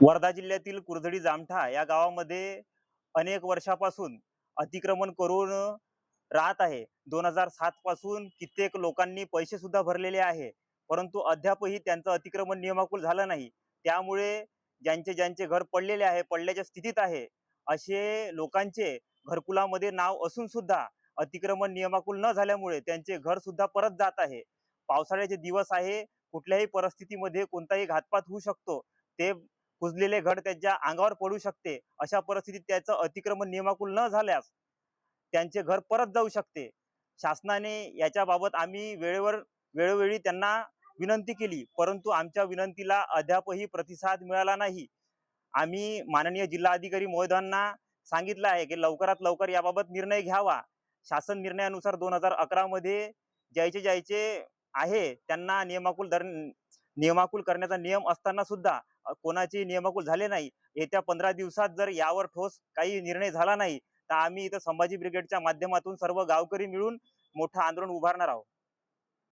वर्धा जिल्ह्यातील कुर्जडी जामठा या गावामध्ये अनेक वर्षापासून अतिक्रमण करून राहत आहे. 2007 पासून कित्येक लोकांनी पैसे सुद्धा भरलेले आहे, परंतु अद्यापही त्यांचं अतिक्रमण नियमाकुल झालं नाही. त्यामुळे ज्यांचे ज्यांचे घर पडलेले आहे, पडल्याच्या स्थितीत आहे, असे लोकांचे घरकुलामध्ये नाव असून सुद्धा अतिक्रमण नियमाकुल न झाल्यामुळे त्यांचे घर सुद्धा परत जात आहे. पावसाळ्याचे दिवस आहे, कुठल्याही परिस्थितीमध्ये कोणताही घातपात होऊ शकतो. ते कुजलेले घर त्यांच्या अंगावर पडू शकते. अशा परिस्थितीत त्याचं अतिक्रमण नियमाकुल न झाल्यास त्यांचे घर परत जाऊ शकते. शासनाने याच्याबाबत आम्ही वेळोवेळी त्यांना विनंती केली, परंतु आमच्या विनंतीला अद्यापही प्रतिसाद मिळाला नाही. आम्ही माननीय जिल्हाधिकारी महोदयांना सांगितलं आहे की लवकरात लवकर याबाबत निर्णय घ्यावा. शासन निर्णयानुसार 2011 मध्ये ज्याचे आहे त्यांना नियमाकुल करण्याचा नियम असताना सुद्धा कोणाचे नियमाकुल झाले नाही. येत्या 15 दिवसात जर यावर ठोस काही निर्णय झाला नाही, तर आम्ही इथं संभाजी ब्रिगेडच्या माध्यमातून सर्व गावकरी मिळून मोठं आंदोलन उभारणार आहोत.